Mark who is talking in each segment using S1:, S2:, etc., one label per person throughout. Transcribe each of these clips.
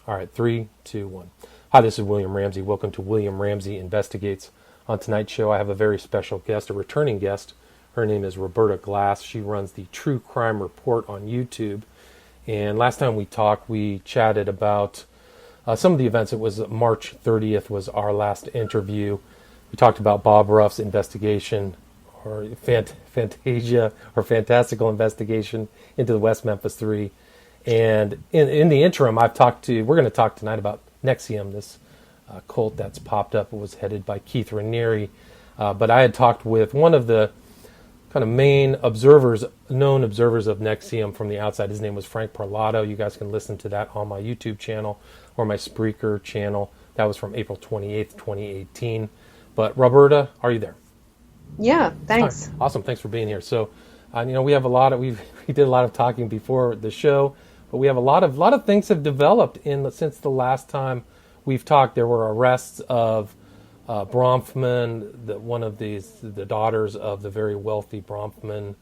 S1: All right, 3, 2, 1. Hi, this is William Ramsey. Welcome to William Ramsey Investigates. On tonight's show, I have a very special guest, a returning guest. Her name is Roberta Glass. She runs the True Crime Report on YouTube. And last time we talked, we chatted about some of the events. It was March 30th was our last interview. We talked about Bob Ruff's investigation, or fantastical investigation into the West Memphis 3. And in the interim, we're going to talk tonight about NXIUM, this cult that's popped up. It was headed by Keith Raniere. But I had talked with one of the kind of main known observers of NXIUM from the outside. His name was Frank Parlato. You guys can listen to that on my YouTube channel or my Spreaker channel. That was from April 28th, 2018. But Roberta, are you there?
S2: Yeah, thanks.
S1: Right. Awesome. Thanks for being here. So, we have we did a lot of talking before the show, but we have a lot of things have developed since the last time we've talked. There were arrests of Bronfman, one of the daughters of the very wealthy Bronfman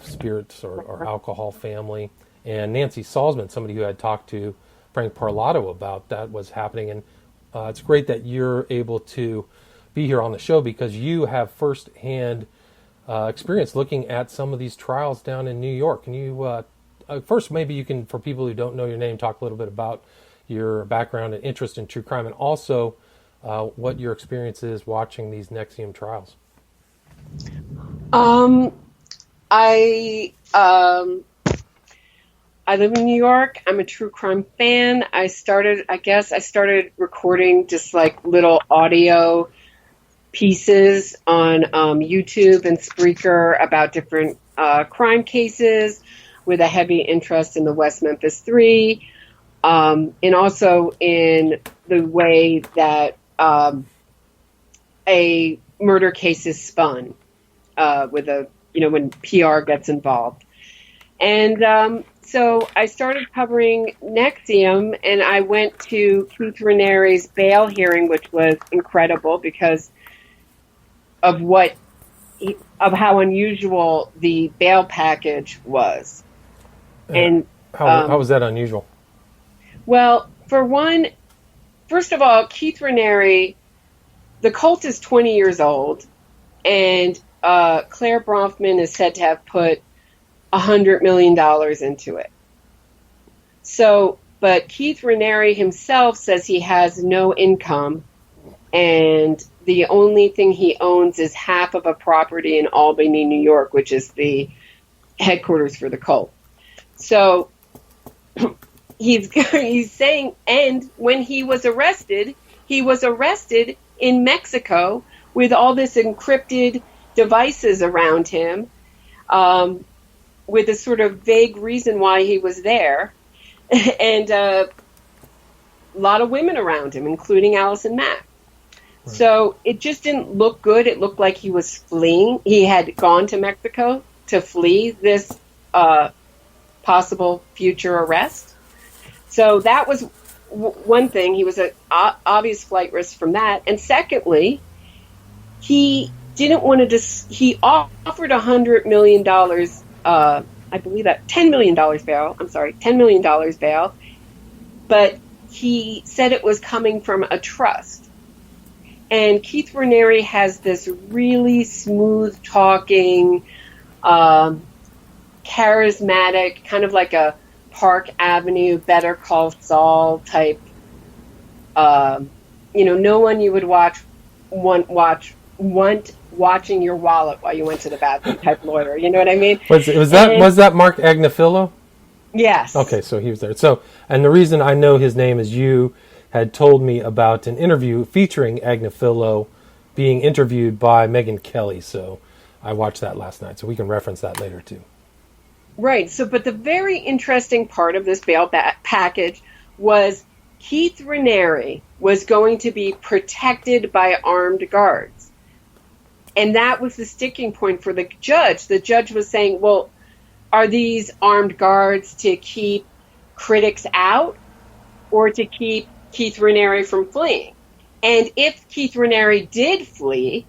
S1: spirits or alcohol family, and Nancy Salzman, somebody who had talked to Frank Parlato about that was happening. And it's great that you're able to be here on the show because you have firsthand experience looking at some of these trials down in New York. Can you first, maybe you can, for people who don't know your name, talk a little bit about your background and interest in true crime, and also what your experience is watching these NXIUM trials.
S2: I live in New York. I'm a true crime fan. I started recording just like little audio pieces on YouTube and Spreaker about different crime cases with a heavy interest in the West Memphis 3, and also in the way that a murder case is spun when PR gets involved. And so I started covering NXIUM, and I went to Keith Raniere's bail hearing, which was incredible because of how unusual the bail package was. And
S1: how was that unusual?
S2: Well, first of all, Keith Raniere, the cult is 20 years old, and Claire Bronfman is said to have put $100 million into it. So, but Keith Raniere himself says he has no income, and the only thing he owns is half of a property in Albany, New York, which is the headquarters for the cult. So he's saying, and when he was arrested in Mexico with all this encrypted devices around him, with a sort of vague reason why he was there, and a lot of women around him, including Allison Mack. Right. So it just didn't look good. It looked like he was fleeing. He had gone to Mexico to flee this possible future arrest. So that was one thing. He was an obvious flight risk from that. And secondly, he didn't want to he offered $100 million, I believe that $10 million bail. I'm sorry, $10 million bail. But he said it was coming from a trust. And Keith Raniere has this really smooth talking, charismatic, kind of like a Park Avenue, Better Call Saul type, no one you would want watching your wallet while you went to the bathroom type lawyer. You know what I mean?
S1: Was that Mark Agnifilo?
S2: Yes.
S1: Okay, so he was there. So, and the reason I know his name is you had told me about an interview featuring Agnifilo being interviewed by Megyn Kelly. So I watched that last night. So we can reference that later too.
S2: Right. So, but the very interesting part of this bail package was Keith Raniere was going to be protected by armed guards. And that was the sticking point for the judge. The judge was saying, well, are these armed guards to keep critics out or to keep Keith Raniere from fleeing? And if Keith Raniere did flee,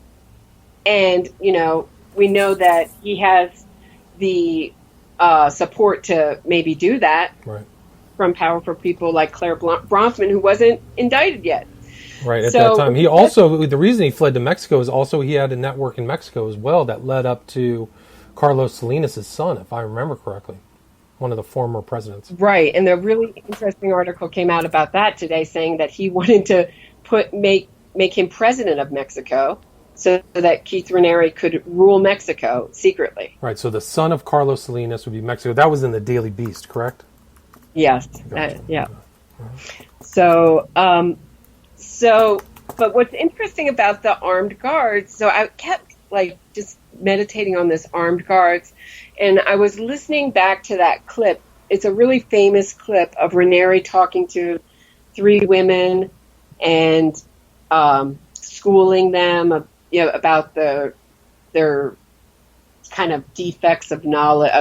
S2: and, we know that he has the support to maybe do that,
S1: right,
S2: from powerful people like Claire Bronfman, who wasn't indicted yet.
S1: Right, at that time. He also, the reason he fled to Mexico is also he had a network in Mexico as well that led up to Carlos Salinas' son, if I remember correctly, one of the former presidents.
S2: Right, and a really interesting article came out about that today, saying that he wanted to make him president of Mexico so that Keith Raniere could rule Mexico secretly.
S1: Right, so the son of Carlos Salinas would be Mexico. That was in the Daily Beast, correct?
S2: Yes,
S1: Gotcha.
S2: yeah. But what's interesting about the armed guards, so I kept just meditating on this armed guards, and I was listening back to that clip. It's a really famous clip of Raniere talking to 3 women and schooling them about their kind of defects of knowledge,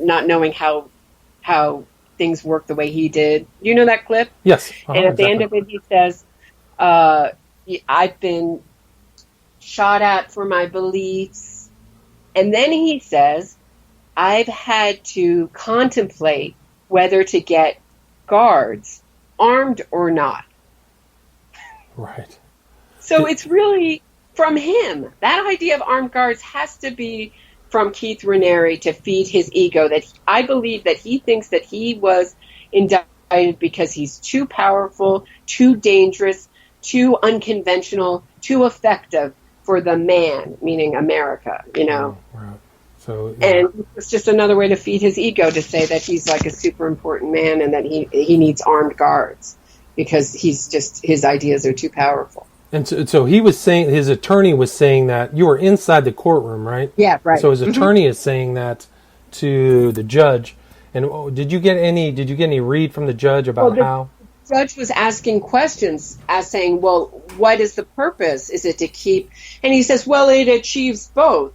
S2: not knowing how things work the way he did. You know that clip?
S1: Yes.
S2: And at the end of it, he says, I've been shot at for my beliefs. And then he says, I've had to contemplate whether to get guards, armed or not.
S1: Right.
S2: So it's really from him. That idea of armed guards has to be from Keith Raniere to feed his ego. That I believe that he thinks that he was indicted because he's too powerful, too dangerous, too unconventional, too effective for the man, meaning America, Right.
S1: So,
S2: and it's just another way to feed his ego to say that he's like a super important man and that he needs armed guards because his ideas are too powerful.
S1: And so he was saying, his attorney was saying that you were inside the courtroom, right?
S2: Yeah, right.
S1: So his attorney is saying that to the judge. And did you get any read from the judge about how?
S2: The judge was asking questions, saying, well, what is the purpose? Is it to keep? And he says, well, it achieves both.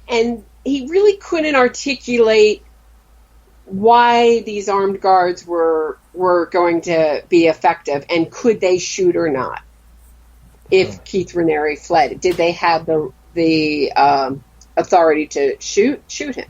S2: And he really couldn't articulate why these armed guards were going to be effective and could they shoot or not. If Keith Raniere fled, did they have the authority to shoot him?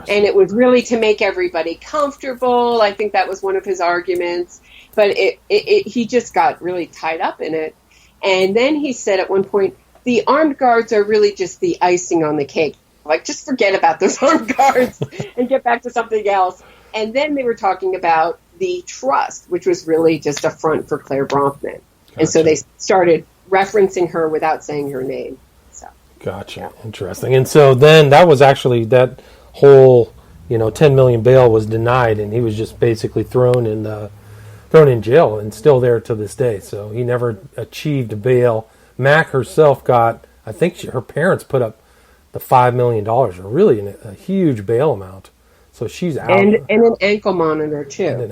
S2: And it was really to make everybody comfortable. I think that was one of his arguments. But he just got really tied up in it. And then he said at one point, the armed guards are really just the icing on the cake. Like, just forget about those armed guards and get back to something else. And then they were talking about the trust, which was really just a front for Claire Bronfman. Gotcha. And so they started referencing her without saying her name. So.
S1: Gotcha. Yeah. Interesting. And so then that was actually that whole, $10 million bail was denied, and he was just basically thrown in jail and still there to this day. So he never achieved a bail. Mac herself got, I think her parents put up the $5 million, really a huge bail amount. So she's out.
S2: And an ankle monitor, too.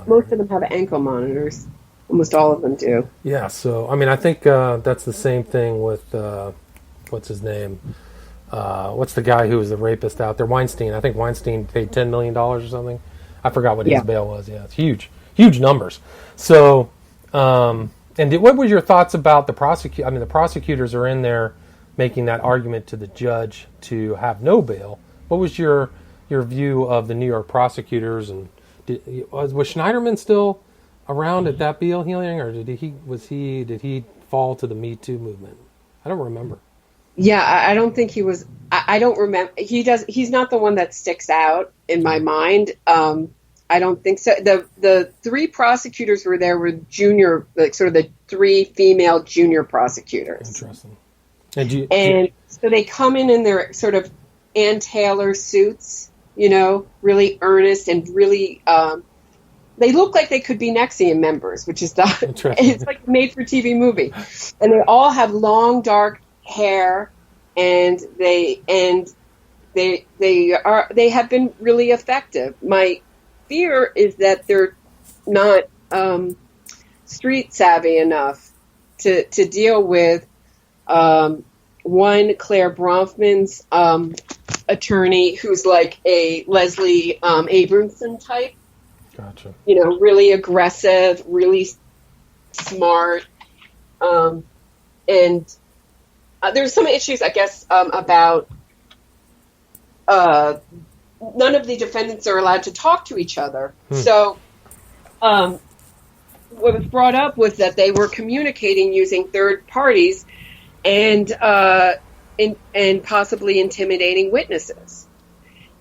S2: Most of them have ankle monitors. Almost all of them do.
S1: Yeah, so, I think that's the same thing with, what's his name? What's the guy who was the rapist out there? Weinstein. I think Weinstein paid $10 million or something. I forgot what his bail was. Yeah, it's huge. Huge numbers. So, what were your thoughts about the prosecutor? The prosecutors are in there making that argument to the judge to have no bail. What was your view of the New York prosecutors? And was Schneiderman still around at that bail hearing, or did he fall to the Me Too movement? I don't remember.
S2: Yeah, I don't think he was. I don't remember. He's not the one that sticks out in my mind. I don't think so. The 3 prosecutors were there were junior, sort of the 3 female junior prosecutors.
S1: Interesting.
S2: So they come in their sort of Ann Taylor suits, really earnest and really. They look like they could be NXIUM members, which is it's like a made-for-TV movie, and they all have long dark hair, and they have been really effective. My fear is that they're not street savvy enough to deal with one Claire Bronfman's attorney, who's like a Leslie Abramson type.
S1: Gotcha.
S2: Really aggressive, really smart, and there's some issues, I guess, about none of the defendants are allowed to talk to each other. So what was brought up was that they were communicating using third parties and possibly intimidating witnesses.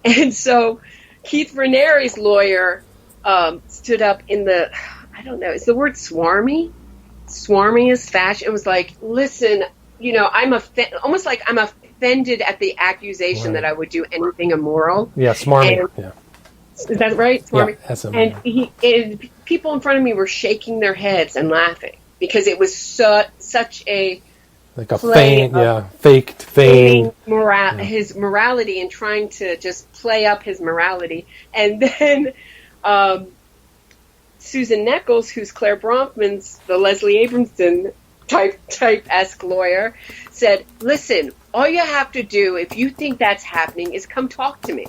S2: And so Keith Ranieri's lawyer stood up in the, I don't know, is the word swarmiest fashion? It was like, listen, I'm almost like I'm offended at the accusation that I would do anything immoral.
S1: Yeah, smarmy.
S2: Is that right? Smarmy?
S1: Yeah,
S2: and people in front of me were shaking their heads and laughing because it was such a
S1: like a faked feign
S2: his morality and trying to just play up his morality. And then Susan Nichols, who's Claire Bronfman's, the Leslie Abramson type-esque lawyer, said, listen, all you have to do if you think that's happening is come talk to me.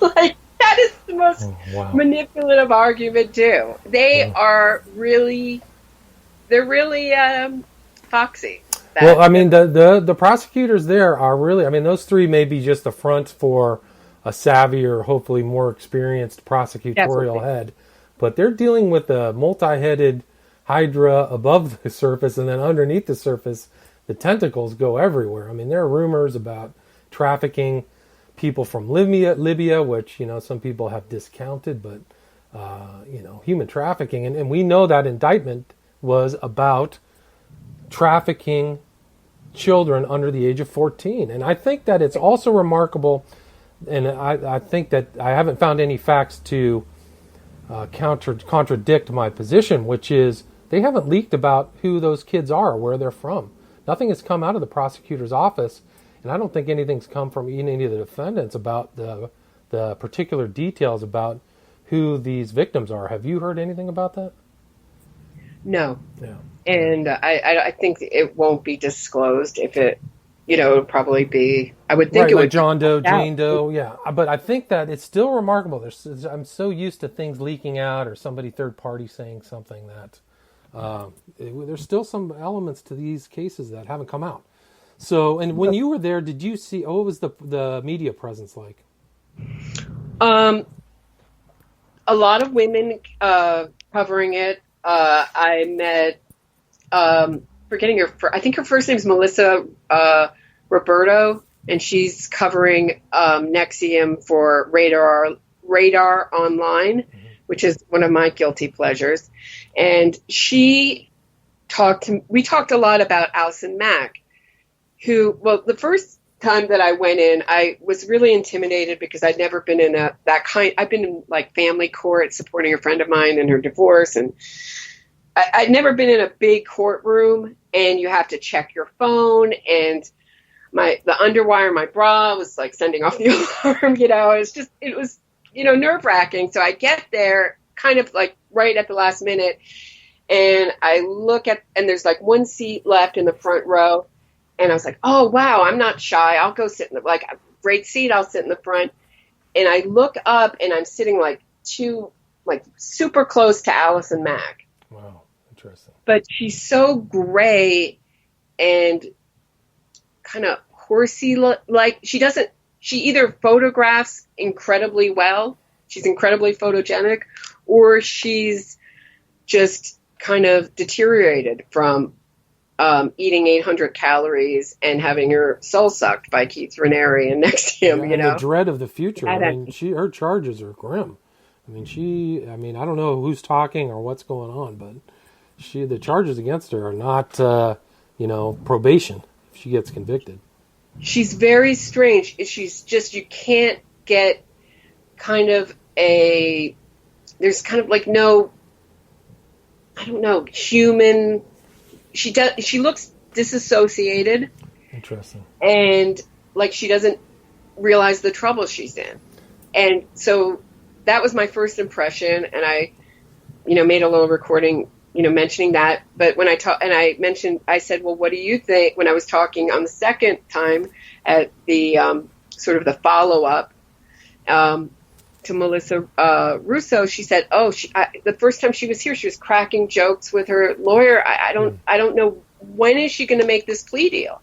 S2: Like, that is the most manipulative argument too. They're really foxy.
S1: Well, I mean, the prosecutors there are really, I mean, those three may be just a front for a savvier, hopefully more experienced prosecutorial head, but they're dealing with a multi-headed hydra above the surface, and then underneath the surface, the tentacles go everywhere. I mean, there are rumors about trafficking people from Libya, which, some people have discounted, but, human trafficking. And we know that indictment was about trafficking children under the age of 14. And I think that it's also remarkable, and I think that I haven't found any facts to contradict my position, which is they haven't leaked about who those kids are, where they're from. Nothing has come out of the prosecutor's office, and I don't think anything's come from any of the defendants about the particular details about who these victims are. Have you heard anything about that?
S2: No.
S1: Yeah.
S2: And I think it won't be disclosed. If it, it'll probably be, I would think it would.
S1: John Doe, Jane Doe, yeah. But I think that it's still remarkable. I'm so used to things leaking out or somebody third party saying something that there's still some elements to these cases that haven't come out. So, and when you were there, did you see, what was the media presence like?
S2: A lot of women covering it. I met, forgetting I think her first name is Melissa Roberta, and she's covering NXIUM for Radar Online, which is one of my guilty pleasures. And we talked a lot about Allison Mack, who, the first time that I went in, I was really intimidated because I'd never been in I've been in like family court supporting a friend of mine in her divorce, and I'd never been in a big courtroom, and you have to check your phone, and the underwire in my bra was like sending off the alarm, it was nerve wracking. So I get there kind of like right at the last minute, and I look and there's like one seat left in the front row. And I was like, oh, wow, I'm not shy. I'll go sit in a great seat. I'll sit in the front. And I look up, and I'm sitting super close to Allison Mack.
S1: Wow, interesting.
S2: But she's so gray and kind of horsey. She either photographs incredibly well, she's incredibly photogenic, or she's just kind of deteriorated from eating 800 calories and having her soul sucked by Keith Raniere and NXIUM,
S1: The dread of the future. I mean, her charges are grim. I mean, I don't know who's talking or what's going on, but the charges against her are not, probation if she gets convicted.
S2: She's very strange. She's just, you can't get there's kind of like no, I don't know, human. She looks disassociated.
S1: Interesting.
S2: And like she doesn't realize the trouble she's in. And so that was my first impression, and I, made a little recording, mentioning that. But when I said, well, what do you think? When I was talking on the second time at the sort of the follow-up to Melissa Russo, she said, the first time she was here, she was cracking jokes with her lawyer. I don't know, when is she going to make this plea deal?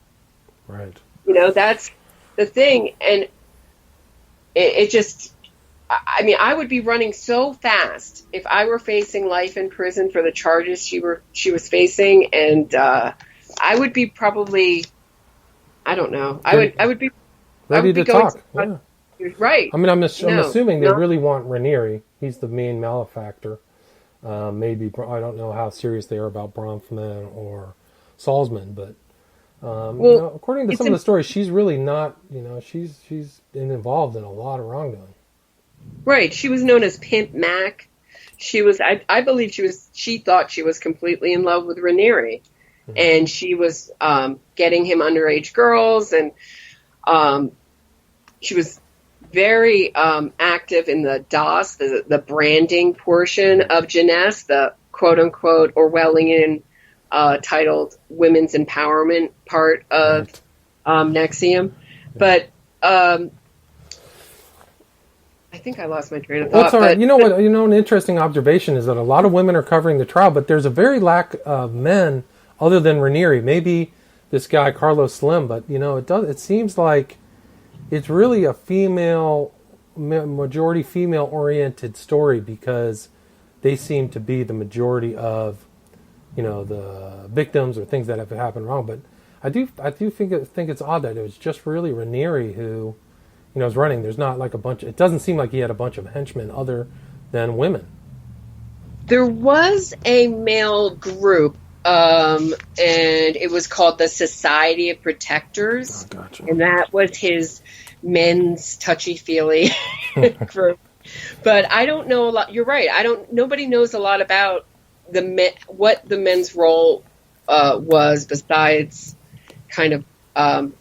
S1: Right.
S2: That's the thing. And it just, I mean, I would be running so fast if I were facing life in prison for the charges she was facing, and I would be probably, I don't know, I would be
S1: ready to
S2: going
S1: talk. Yeah.
S2: Right.
S1: I mean, I'm assuming they really want Raniere. He's the main malefactor. Maybe I don't know how serious they are about Bronfman or Salzman, but according to some of the stories, she's really not. She's involved in a lot of wrongdoing.
S2: Right. She was known as Pimp Mac. She was. I believe she was. She thought she was completely in love with Raniere, and she was getting him underage girls, and she was very active in the DOS, the branding portion of Jeunesse, the quote-unquote Orwellian titled women's empowerment part of NXIUM. But I think I lost my train of thought.
S1: Well, it's all right. An interesting observation is that a lot of women are covering the trial, but there's a very lack of men other than Raniere. Maybe this guy, Carlos Slim, but, it seems like it's really a majority female-oriented story because they seem to be the majority of, the victims or things that have happened wrong. But I do think it's odd that it was just really Raniere who, is running. There's not like a bunch. It doesn't seem like he had a bunch of henchmen other than women.
S2: There was a male group, and it was called the Society of Protectors,
S1: Gotcha.
S2: And that was his men's touchy-feely group. But I don't know a lot. You're right. Nobody knows a lot about what the men's role was besides kind of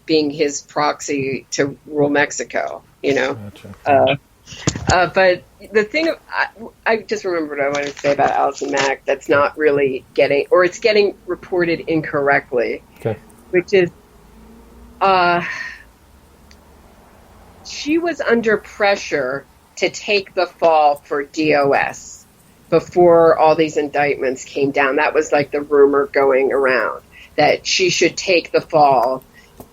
S2: being his proxy to rule Mexico.
S1: Gotcha.
S2: But the thing I just remembered what I wanted to say about Allison Mack that's not really it's getting reported incorrectly.
S1: Okay.
S2: Which is, she was under pressure to take the fall for DOS before all these indictments came down. That was like the rumor going around, that she should take the fall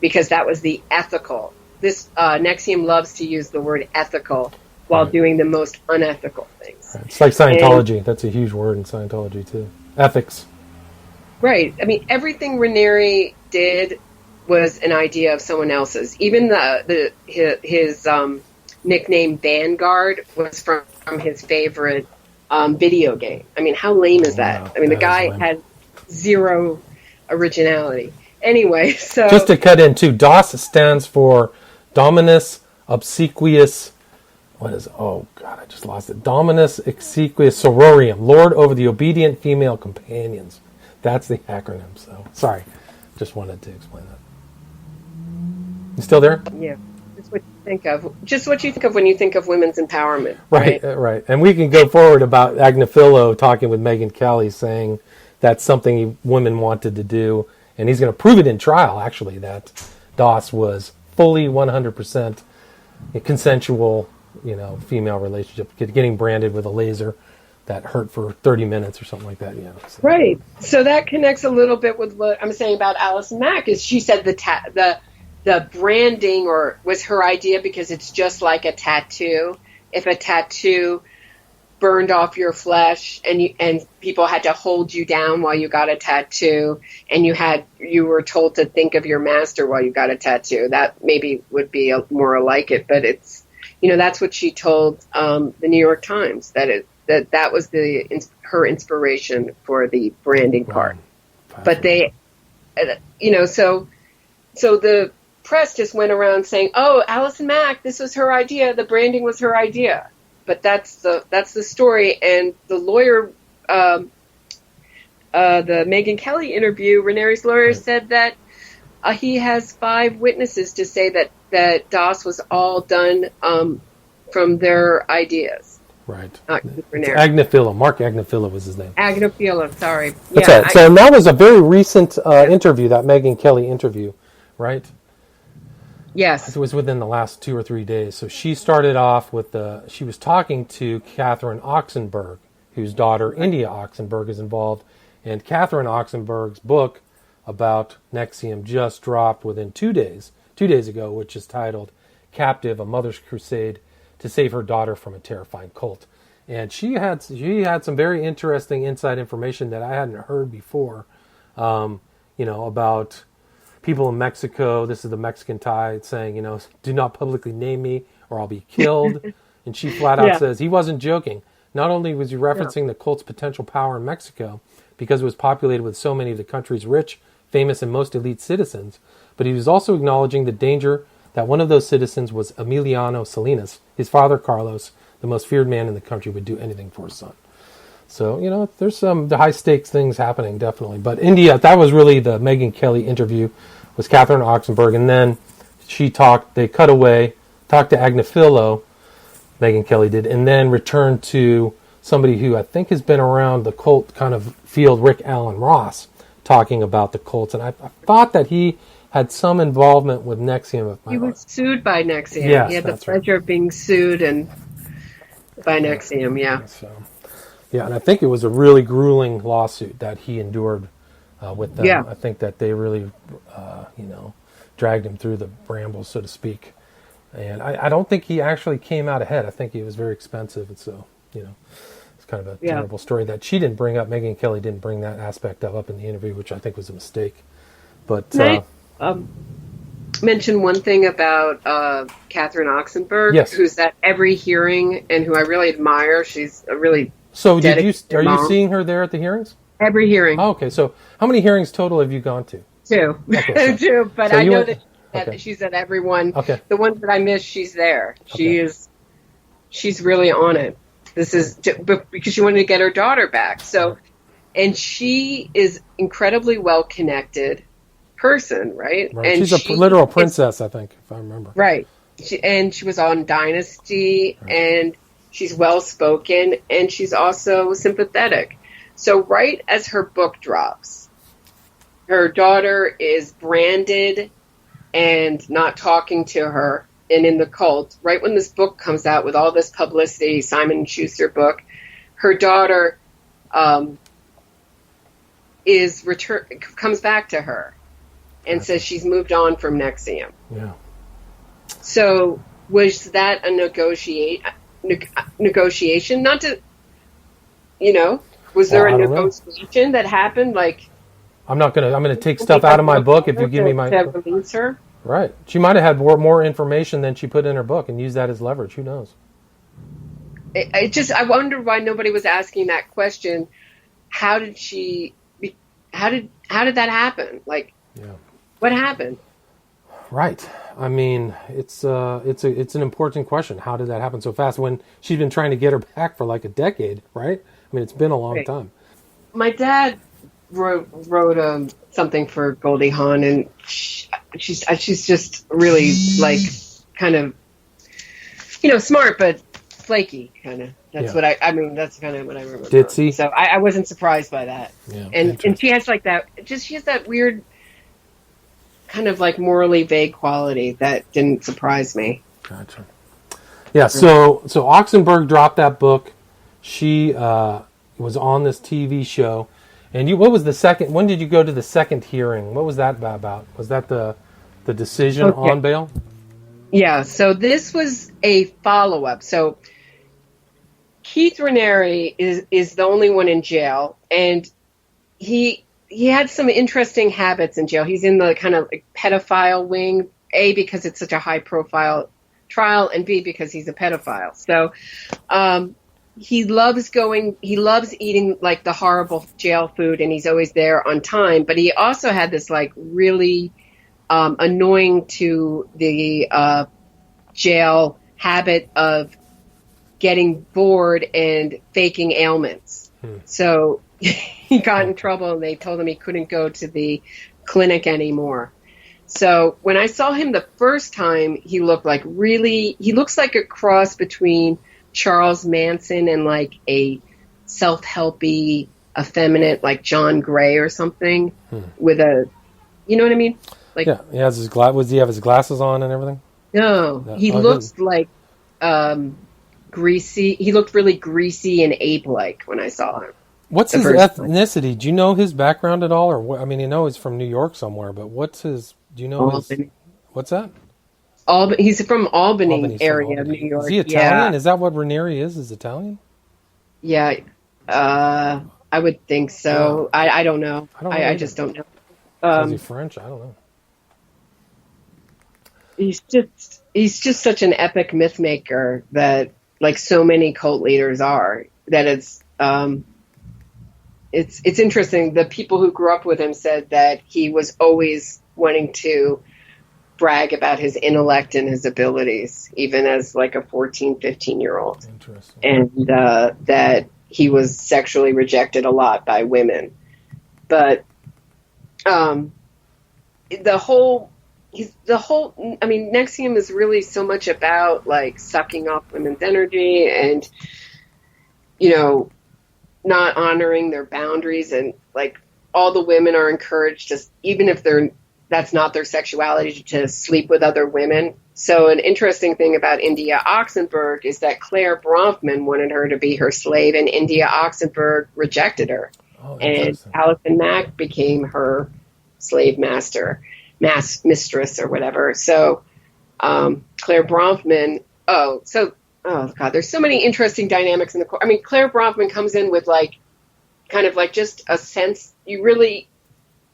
S2: because that was the ethical. This NXIUM loves to use the word ethical while doing the most unethical things.
S1: Right. It's like Scientology. That's a huge word in Scientology too. Ethics.
S2: Right. I mean, everything Raniere did was an idea of someone else's. Even his nickname Vanguard was from his favorite video game. I mean, how lame is that?
S1: Wow,
S2: I mean, the guy had zero originality. Anyway, so
S1: just to cut in too, DOS stands for Dominus Obsequious. What is? Oh God, I just lost it. Dominus Obsequious Sororium, Lord over the obedient female companions. That's the acronym. So sorry, just wanted to explain that. You still there?
S2: Yeah. Just what you think of. Just what you think of when you think of women's empowerment.
S1: Right. And we can go forward about Agnifilo talking with Megyn Kelly, saying that's something women wanted to do, and he's going to prove it in trial, actually, that DOS was fully 100% a consensual, female relationship, getting branded with a laser that hurt for 30 minutes or something like that. Yeah. So.
S2: Right. So that connects a little bit with what I'm saying about Allison Mack. Is she said the branding was her idea because it's just like a tattoo. If a tattoo burned off your flesh and people had to hold you down while you got a tattoo, and you were told to think of your master while you got a tattoo, that maybe would be more like it. But it's, that's what she told the New York Times, that was her inspiration for the branding part. But they, so the press just went around saying, "Oh, Allison Mack, this was her idea. The branding was her idea." But that's the story. And the lawyer, the Megyn Kelly interview, Raniere's lawyer said that he has 5 witnesses to say that DOS was all done from their ideas.
S1: Right.
S2: Raniere.
S1: Agnifilo. Mark Agnifilo was his name.
S2: Agnifilo, sorry.
S1: That's right. So that was a very recent interview, that Megyn Kelly interview, right?
S2: Yes.
S1: It was within the last 2 or 3 days. So she started off she was talking to Catherine Oxenberg, whose daughter, India Oxenberg, is involved. And Catherine Oxenberg's book about NXIUM just dropped within 2 days ago, which is titled Captive, A Mother's Crusade to save her daughter from a terrifying cult. And she had some very interesting inside information that I hadn't heard before, about people in Mexico. This is the Mexican tide saying, do not publicly name me or I'll be killed. And she flat out says he wasn't joking. Not only was he referencing the cult's potential power in Mexico because it was populated with so many of the country's rich, famous, and most elite citizens, but he was also acknowledging the danger that one of those citizens was Emiliano Salinas. His father, Carlos, the most feared man in the country, would do anything for his son. So, there's some high-stakes things happening, definitely. But India, that was really the Megyn Kelly interview, was Catherine Oxenberg. And then they cut away, talked to Agnifilo, Megyn Kelly did, and then returned to somebody who I think has been around the cult kind of field, Rick Allen Ross, talking about the cults. And I thought that he had some involvement with NXIUM.
S2: He was sued by NXIUM.
S1: Yes,
S2: he had the pleasure of being sued by NXIUM,
S1: and I think it was a really grueling lawsuit that he endured with them.
S2: Yeah.
S1: I think that they really, dragged him through the brambles, so to speak. And I don't think he actually came out ahead. I think he was very expensive. And so, it's kind of a terrible story that she didn't bring up. Megyn Kelly didn't bring that aspect up in the interview, which I think was a mistake. But
S2: mention one thing about Catherine Oxenberg, who's at every hearing and who I really admire. She's a really
S1: are you seeing her there at the hearings?
S2: Every hearing.
S1: Oh, okay. So how many hearings total have you gone to?
S2: 2.
S1: Okay,
S2: Two, but I know that she's at every one.
S1: Okay.
S2: The ones that I missed, she's there.
S1: Okay.
S2: She's really on it. Because she wanted to get her daughter back. So, and she is incredibly well-connected person, right? And
S1: she's a literal princess, I think, if I remember.
S2: Right. She was on Dynasty, and she's well-spoken, and she's also sympathetic. So right as her book drops, her daughter is branded and not talking to her and in the cult. Right when this book comes out with all this publicity, Simon & Schuster book, her daughter comes back to her and says she's moved on from NXIUM.
S1: Yeah.
S2: So was that a negotiation? Not to, was there a negotiation that happened? Like,
S1: I'm going to take stuff out of my book if you give me my...
S2: To release her?
S1: Right. She might have had more information than she put in her book and used that as leverage. Who knows?
S2: I wonder why nobody was asking that question. How did that happen? Like, what happened?
S1: Right. I mean, it's an important question. How did that happen so fast when she's been trying to get her back for like a decade, right? I mean, it's been a long time.
S2: My dad wrote something for Goldie Hawn, and she's just really like kind of, smart but flaky kind of. That's what that's kind of what I remember.
S1: Ditzy.
S2: So I wasn't surprised by that.
S1: Yeah,
S2: and she has like that. She has that weird kind of like morally vague quality that didn't surprise me.
S1: Gotcha. Yeah. So Oxenberg dropped that book. She was on this TV show. And what was the second? When did you go to the second hearing? What was that about? Was that the decision on bail?
S2: Yeah. So this was a follow-up. So Keith Raniere is the only one in jail, and he had some interesting habits in jail. He's in the kind of like pedophile wing, A, because it's such a high-profile trial, and B, because he's a pedophile. So he loves eating like the horrible jail food, and he's always there on time. But he also had this like really annoying to the jail habit of getting bored and faking ailments. So he got in trouble, and they told him he couldn't go to the clinic anymore. So when I saw him the first time, he looks like a cross between Charles Manson and like a self-helpy, effeminate, like John Gray or something with a, you know what I mean? Like,
S1: yeah, he has his does he have his glasses on and everything?
S2: No, he looks like greasy. He looked really greasy and ape-like when I saw him.
S1: What's his ethnicity? Do you know his background at all? Or I mean, you know he's from New York somewhere, but do you know his... What's that?
S2: He's from Albany
S1: Albany's from
S2: area of
S1: Albany.
S2: New York.
S1: Is he Italian? Is that what Ranieri is? Is Italian?
S2: Yeah. I would think so.
S1: Yeah.
S2: I don't know.
S1: I don't know
S2: I
S1: either.
S2: just don't know.
S1: Is he French? I don't know.
S2: He's just such an epic myth maker that, like so many cult leaders are, that it's interesting. The people who grew up with him said that he was always wanting to brag about his intellect and his abilities, even as like a 14, 15-year-old.
S1: Interesting.
S2: And that he was sexually rejected a lot by women. But NXIUM is really so much about like sucking off women's energy and, not honoring their boundaries, and like all the women are encouraged to, even if that's not their sexuality, to sleep with other women. So an interesting thing about India Oxenberg is that Claire Bronfman wanted her to be her slave, and India Oxenberg rejected her.
S1: Oh,
S2: and Allison Mack became her slave mistress or whatever. So Claire Bronfman, oh God, there's so many interesting dynamics in the court. I mean, Claire Bronfman comes in with like, kind of like just a sense, you really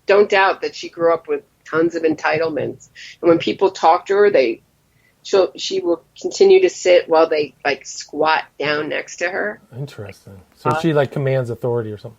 S2: don't doubt that she grew up with tons of entitlements. And when people talk to her, she will continue to sit while they like squat down next to her.
S1: Interesting. So she like commands authority or something.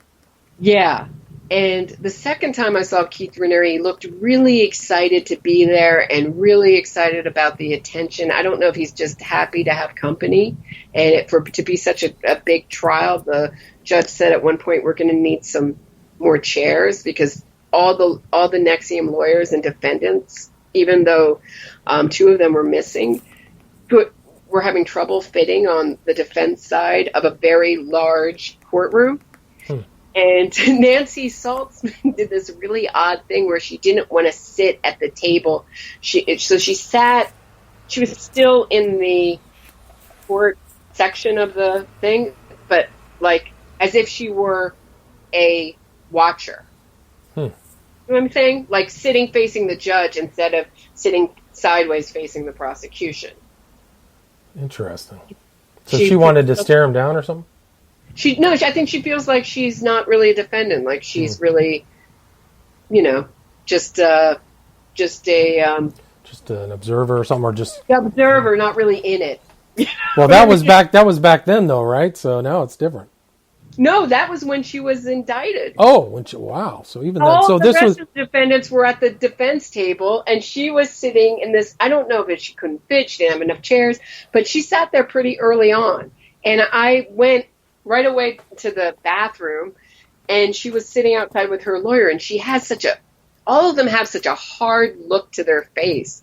S2: Yeah. And the second time I saw Keith Raniere, he looked really excited to be there and really excited about the attention. I don't know if he's just happy to have company. And to be such a big trial, the judge said at one point, we're going to need some more chairs, because all the NXIUM lawyers and defendants, even though two of them were missing, were having trouble fitting on the defense side of a very large courtroom. And Nancy Saltzman did this really odd thing where she didn't want to sit at the table. She was still in the court section of the thing, but like as if she were a watcher. You know what I'm saying? Like sitting facing the judge instead of sitting sideways facing the prosecution.
S1: Interesting. So she wanted to stare him down or something?
S2: I think she feels like she's not really a defendant. Like she's really, just an
S1: observer or something, or just
S2: the observer, not really in it.
S1: Well, that was back then, though, right? So now it's different.
S2: No, that was when she was indicted.
S1: Oh, wow! So even then, so
S2: the
S1: this
S2: rest
S1: was
S2: of the defendants were at the defense table, and she was sitting in this. I don't know if she couldn't fit. She didn't have enough chairs, but she sat there pretty early on, and I went right away to the bathroom, and she was sitting outside with her lawyer, and she has all of them have such a hard look to their face.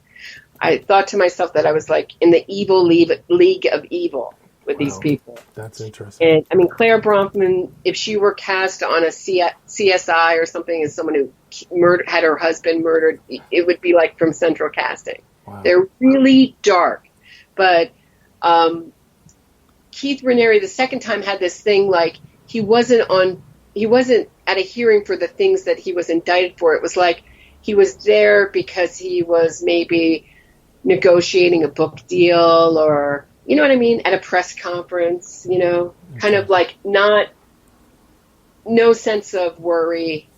S2: I thought to myself that I was like in the evil league of evil with these people.
S1: That's interesting.
S2: And I mean, Claire Bronfman, if she were cast on a CSI or something as someone who had her husband murdered, it would be like from Central Casting. Wow. They're really dark, but Keith Raniere the second time had this thing like he wasn't at a hearing for the things that he was indicted for. It was like he was there because he was maybe negotiating a book deal, or you know what I mean, at a press conference, kind of like no sense of worry,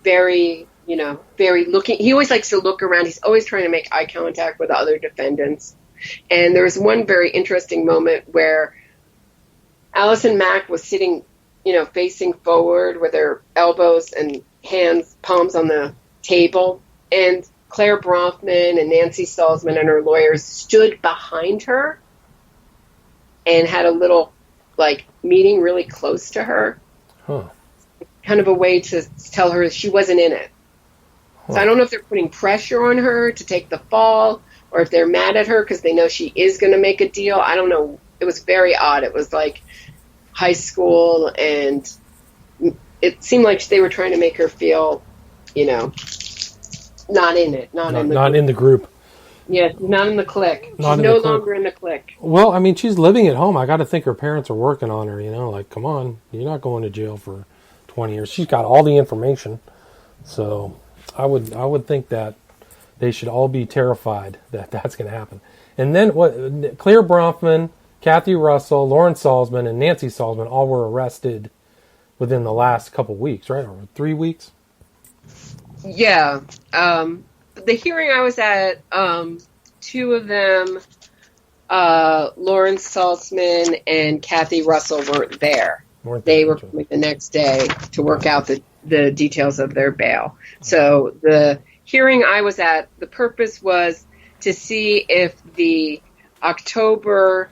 S2: very looking. He always likes to look around. He's always trying to make eye contact with other defendants. And there was one very interesting moment where Allison Mack was sitting, facing forward with her elbows and palms on the table, and Claire Bronfman and Nancy Salzman and her lawyers stood behind her and had a little, meeting really close to her. Kind of a way to tell her she wasn't in it. So I don't know if they're putting pressure on her to take the fall, or if they're mad at her because they know she is going to make a deal. I don't know. It was very odd. It was like high school, and it seemed like they were trying to make her feel, not in it, not in the
S1: group.
S2: Yeah, not in the clique. She's no longer in the clique.
S1: Well, I mean, she's living at home. I got to think her parents are working on her. Like, come on, you're not going to jail for 20 years. She's got all the information, so I would think that They should all be terrified that that's going to happen. And then what? Claire Bronfman, Kathy Russell, Lauren Salzman, and Nancy Salzman all were arrested within the last couple weeks, right? Or 3 weeks?
S2: Yeah. The hearing I was at, two of them, Lauren Salzman and Kathy Russell, weren't there. They were coming the next day to work out the details of their bail. So the hearing I was at, the purpose was to see if the October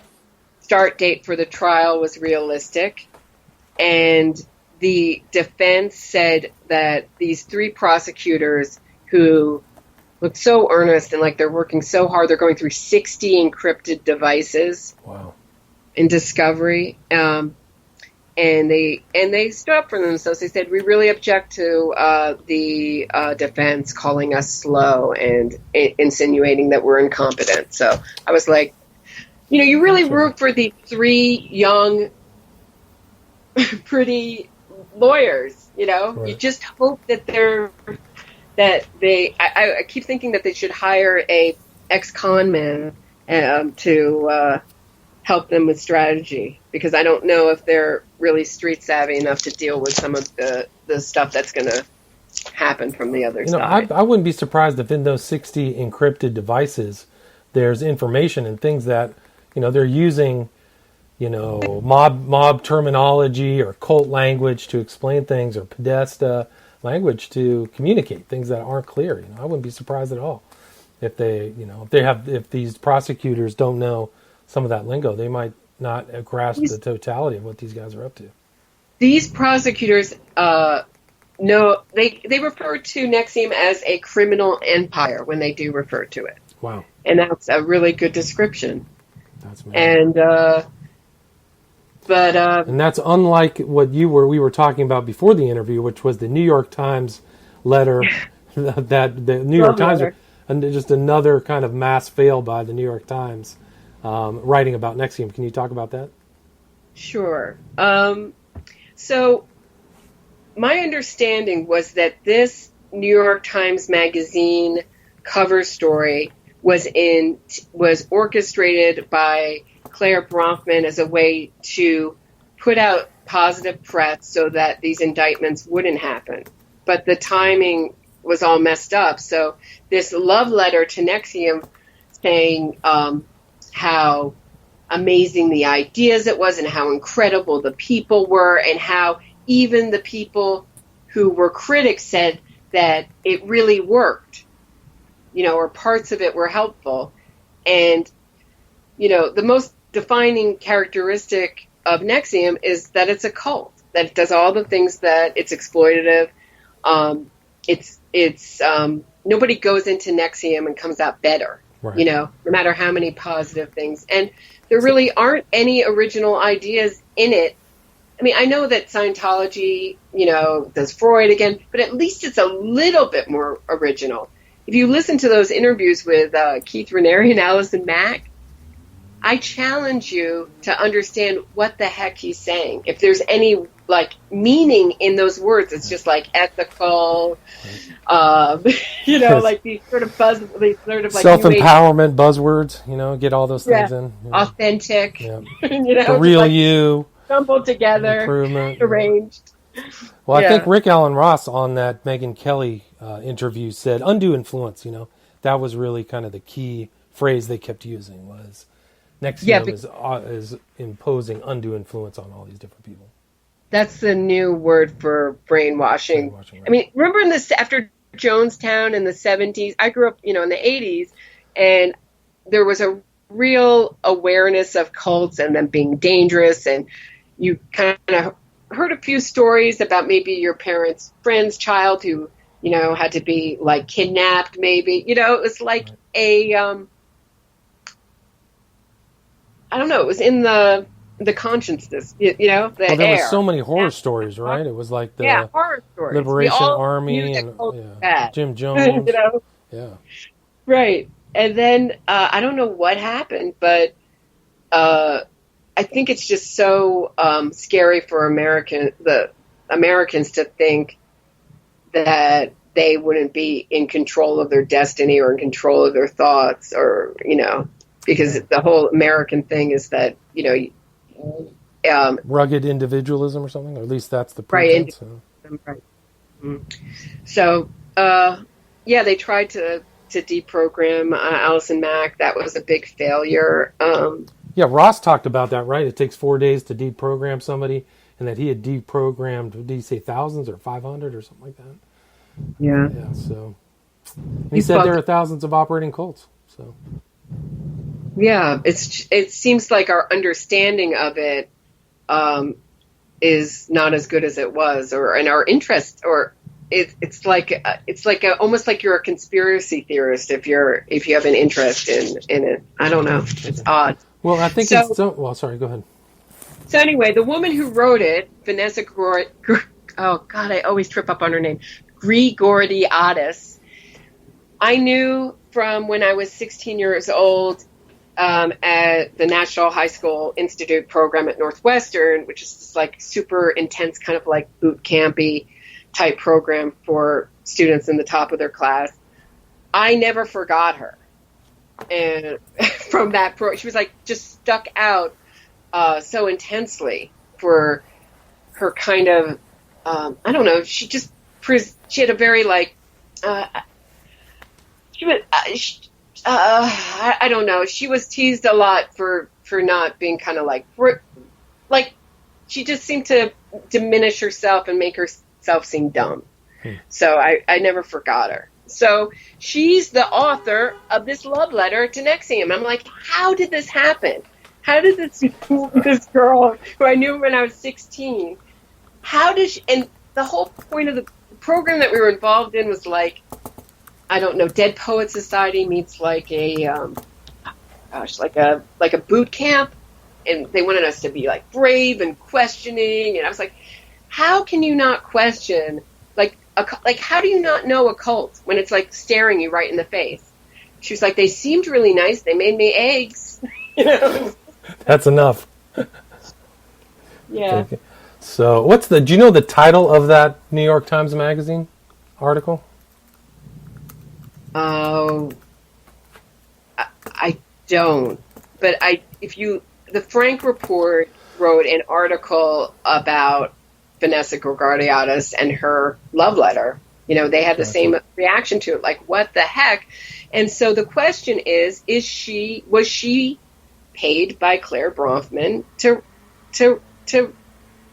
S2: start date for the trial was realistic. And the defense said that these three prosecutors who looked so earnest and like they're working so hard, they're going through 60 encrypted devices.
S1: Wow.
S2: In discovery. And they stood up for themselves. They said, we really object to the defense calling us slow and insinuating that we're incompetent. So I was like, you really root for the three young, pretty lawyers, Right. You just hope that I keep thinking that they should hire a ex-con man to help them with strategy, because I don't know if they're really street savvy enough to deal with some of the stuff that's going to happen from the other side.
S1: I wouldn't be surprised if in those 60 encrypted devices there's information and things that they're using mob terminology or cult language to explain things, or Podesta language to communicate things that aren't clear. I wouldn't be surprised at all if if these prosecutors don't know some of that lingo. They might not grasp the totality of what these guys are up to.
S2: These prosecutors know they refer to NXIUM as a criminal empire when they do refer to it.
S1: Wow.
S2: And that's a really good description.
S1: That's amazing. And that's unlike what we were talking about before the interview, which was the New York Times letter that the New York Times, and just another kind of mass fail by the New York Times writing about NXIUM. Can you talk about that?
S2: Sure. So my understanding was that this New York Times Magazine cover story was orchestrated by Claire Bronfman as a way to put out positive press so that these indictments wouldn't happen. But the timing was all messed up. So this love letter to NXIUM saying how amazing the ideas it was and how incredible the people were, and how even the people who were critics said that it really worked, or parts of it were helpful. And, the most defining characteristic of NXIUM is that it's a cult, that it does all the things that it's exploitative. It's nobody goes into NXIUM and comes out better,
S1: right.
S2: No matter how many positive things. And there really aren't any original ideas in it. I mean, I know that Scientology, does Freud again, but at least it's a little bit more original. If you listen to those interviews with Keith Raniere and Allison Mack, I challenge you to understand what the heck he's saying. If there's any meaning in those words, it's just ethical, like these sort of
S1: self-empowerment buzzwords. Get all those things in.
S2: Authentic,
S1: the real you,
S2: jumbled together,
S1: improvement,
S2: arranged.
S1: Well, I think Rick Allen Ross on that Megyn Kelly interview said undue influence. That was really kind of the key phrase they kept using was. NXIUM is imposing undue influence on all these different people.
S2: That's the new word for brainwashing. Right. I mean, remember after Jonestown in the 70s? I grew up, in the 80s, and there was a real awareness of cults and them being dangerous, and you kind of heard a few stories about maybe your parents' friend's child who, had to be kidnapped maybe. It was like a... I don't know. It was in the consciousness, the
S1: air. There
S2: was
S1: so many horror stories, right? It was like the
S2: horror stories.
S1: Liberation Army and Jim Jones. Yeah.
S2: Right. And then I don't know what happened, but I think it's just so scary for the Americans to think that they wouldn't be in control of their destiny or in control of their thoughts, or, because the whole American thing is that,
S1: rugged individualism or something, or at least that's the
S2: right.
S1: pretense.
S2: Right. So, they tried to deprogram Allison Mack. That was a big failure.
S1: Ross talked about that, right? It takes 4 days to deprogram somebody, and that he had deprogrammed, did he say thousands or 500 or something like that?
S2: Yeah.
S1: Yeah, so he said there are thousands of operating cults. So
S2: yeah, it seems like our understanding of it is not as good as it was, and our interest, or it's almost like you're a conspiracy theorist if you have an interest in it. I don't know. It's odd.
S1: Well, I think sorry, go ahead.
S2: So anyway, the woman who wrote it, Vanessa oh God, I always trip up on her name, Grigoriadis, I knew from when I was 16 years old at the National High School Institute program at Northwestern, which is this like super intense kind of like boot campy type program for students in the top of their class. I never forgot her. And from that she was like just stuck out so intensely for her kind of I don't know. She had a very like I don't know. She was teased a lot for not being kind of like she just seemed to diminish herself and make herself seem dumb. So I never forgot her. So she's the author of this love letter to NXIUM. I'm like, how did this happen? How did this girl who I knew when I was 16, how did she, and the whole point of the program that we were involved in was like, I don't know, Dead Poet Society meets like a, like a boot camp, and they wanted us to be like brave and questioning, and I was like, how can you not question, like how do you not know a cult when it's like staring you right in the face? She was like, they seemed really nice, they made me eggs.
S1: That's enough.
S2: Yeah.
S1: Okay. So do you know the title of that New York Times Magazine article?
S2: Oh, I don't. But the Frank Report wrote an article about Vanessa Grigoriadis and her love letter. They had the same reaction to it, like, what the heck? And so the question is was she paid by Claire Bronfman to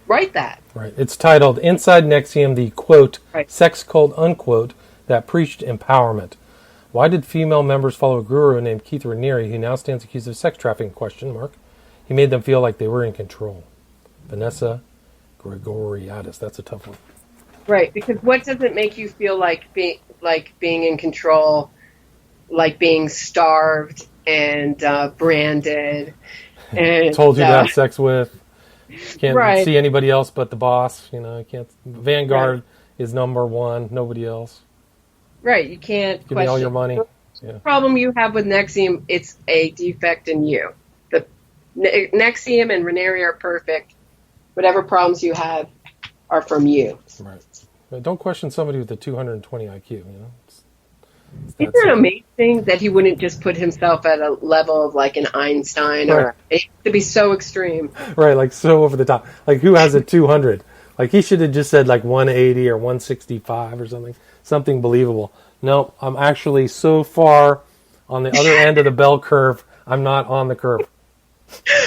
S2: write that?
S1: Right. It's titled Inside NXIUM, the quote,
S2: right,
S1: sex cult, unquote, that preached empowerment. Why did female members follow a guru named Keith Raniere, who now stands accused of sex trafficking? He made them feel like they were in control. Vanessa Grigoriadis. That's a tough one.
S2: Right, because what does it make you feel like being in control, like being starved and branded and
S1: told you to have sex with? Can't see anybody else but the boss. Can't. Vanguard is number one. Nobody else.
S2: Right, you can't
S1: give me all your money.
S2: The problem you have with NXIUM, it's a defect in you. The NXIUM and Raniere are perfect. Whatever problems you have are from you.
S1: Right. But don't question somebody with a 220 IQ.
S2: Isn't it amazing that he wouldn't just put himself at a level of like an Einstein, or it to be so extreme?
S1: Right, like so over the top. Like who has a 200? Like he should have just said like 180 or 165 or something believable. No, I'm actually so far on the other end of the bell curve. I'm not on the curve.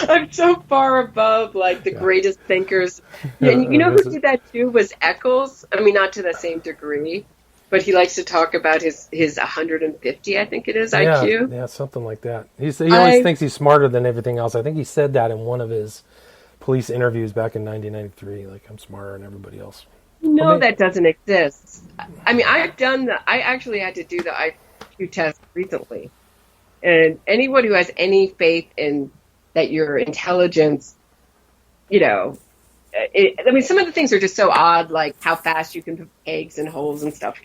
S2: I'm so far above like the greatest thinkers. Yeah, and you know who did that too was Eccles. I mean, not to the same degree, but he likes to talk about his 150, I think it is, IQ.
S1: Yeah, something like that. He always thinks he's smarter than everything else. I think he said that in one of his police interviews back in 1993. Like, I'm smarter than everybody else.
S2: No, that doesn't exist. I mean, I actually had to do the IQ test recently. And anyone who has any faith in that your intelligence, I mean, some of the things are just so odd, like how fast you can put eggs in holes and stuff,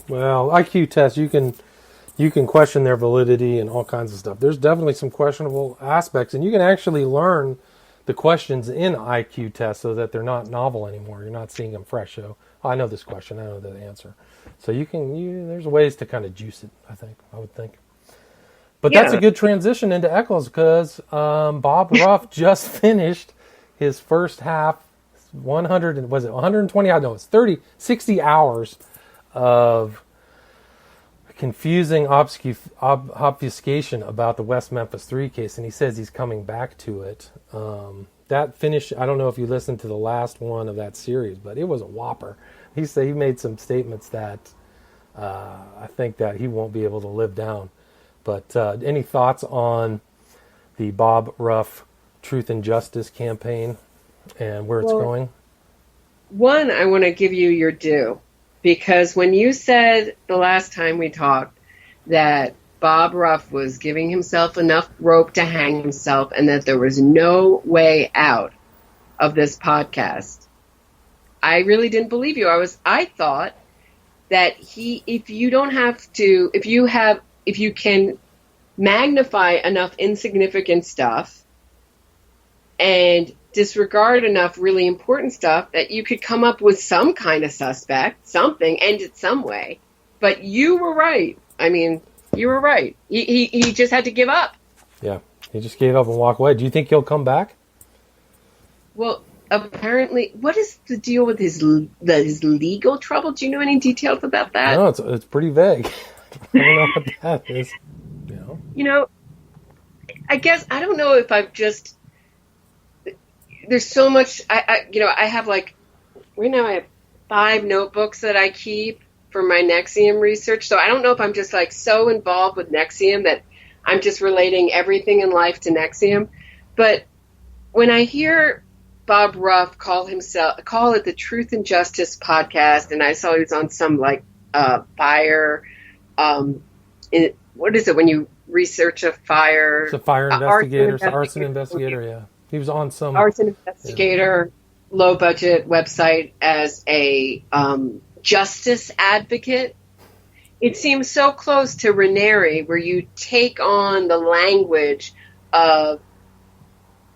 S1: Well, IQ tests, you can question their validity and all kinds of stuff. There's definitely some questionable aspects, and you can actually learn the questions in IQ tests so that they're not novel anymore. You're not seeing them fresh. So I know this question. I know the answer. So there's ways to kind of juice it, I would think. But that's a good transition into Eccles because Bob Ruff just finished his first half, 120? I know it's 60 hours of confusing obfuscation about the West Memphis 3 case, and he says he's coming back to it. That finish, I don't know if you listened to the last one of that series, but it was a whopper. He said he made some statements that I think that he won't be able to live down. But any thoughts on the Bob Ruff Truth and Justice campaign and where it's going?
S2: One, I want to give you your due, because when you said the last time we talked that Bob Ruff was giving himself enough rope to hang himself and that there was no way out of this podcast, I really didn't believe you. I thought that if you can magnify enough insignificant stuff and disregard enough really important stuff, that you could come up with some kind of suspect, something, end it some way. But you were right. I mean, you were right. He just had to give up.
S1: Yeah, he just gave up and walked away. Do you think he'll come back?
S2: Well, apparently, what is the deal with his legal trouble? Do you know any details about that?
S1: No, it's pretty vague. I don't know what that is.
S2: You know, I guess I don't know if I've just. There's so much. I have right now I have 5 notebooks that I keep for my NXIUM research. So I don't know if I'm just so involved with NXIUM that I'm just relating everything in life to NXIUM. But when I hear Bob Ruff call it the Truth and Justice podcast, and I saw he was on some fire. What is it when you research a fire?
S1: It's a fire investigator, arson investigator. Yeah, he was on some
S2: arson investigator, low budget website as a justice advocate. It seems so close to Ranieri, where you take on the language of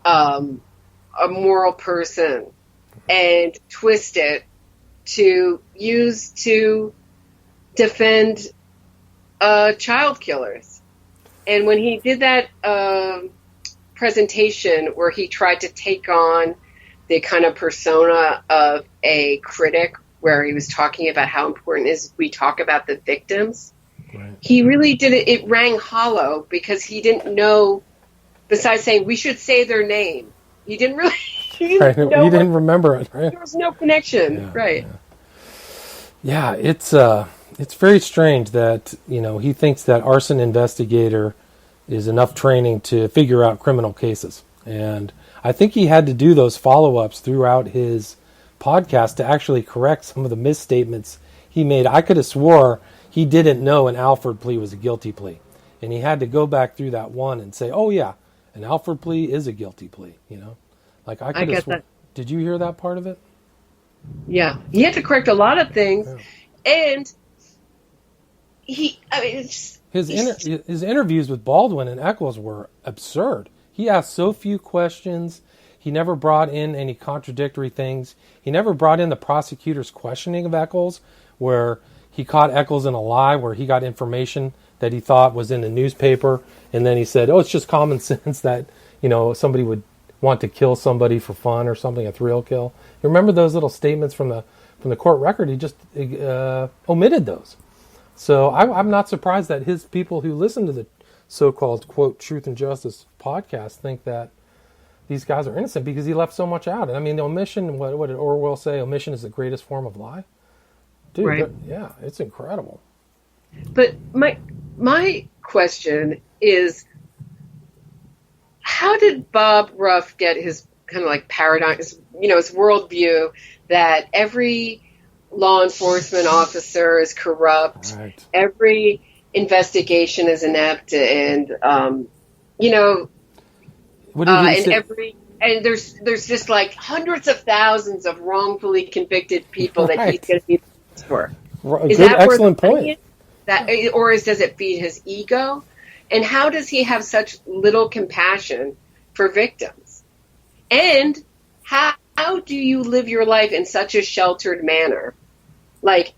S2: a moral person and twist it to use to defend child killers. And when he did that presentation where he tried to take on the kind of persona of a critic, where he was talking about how important it is we talk about the victims, right. He really did it. It rang hollow because he didn't know, besides saying we should say their name, he didn't really he
S1: didn't remember it, right?
S2: There was no connection, right?
S1: Yeah, it's very strange that, he thinks that arson investigator is enough training to figure out criminal cases. And I think he had to do those follow-ups throughout his podcast to actually correct some of the misstatements he made. I could have swore he didn't know an Alford plea was a guilty plea. And he had to go back through that one and say, oh yeah, an Alford plea is a guilty plea, I could have sworn. Did you hear that part of it?
S2: Yeah. He had to correct a lot of things. Yeah. And
S1: his interviews with Baldwin and Eccles were absurd. He asked so few questions. He never brought in any contradictory things. He never brought in the prosecutor's questioning of Eccles, where he caught Eccles in a lie, where he got information that he thought was in the newspaper, and then he said, oh, it's just common sense that, somebody would want to kill somebody for fun or something, a thrill kill. You remember those little statements from the court record? He just omitted those. So I'm not surprised that his people who listen to the so-called, quote, Truth and Justice podcast think that these guys are innocent because he left so much out. And I mean, the omission, what did Orwell say? Omission is the greatest form of lie. Dude,
S2: right.
S1: Yeah, it's incredible.
S2: But my question is, how did Bob Ruff get his kind of paradigm, his worldview that every law enforcement officer is corrupt, right. Every investigation is inept, and and there's just hundreds of thousands of wrongfully convicted people right. that he's going to be punished for.
S1: Is that excellent point?
S2: Does it feed his ego? And how does he have such little compassion for victims? And how do you live your life in such a sheltered manner? Like,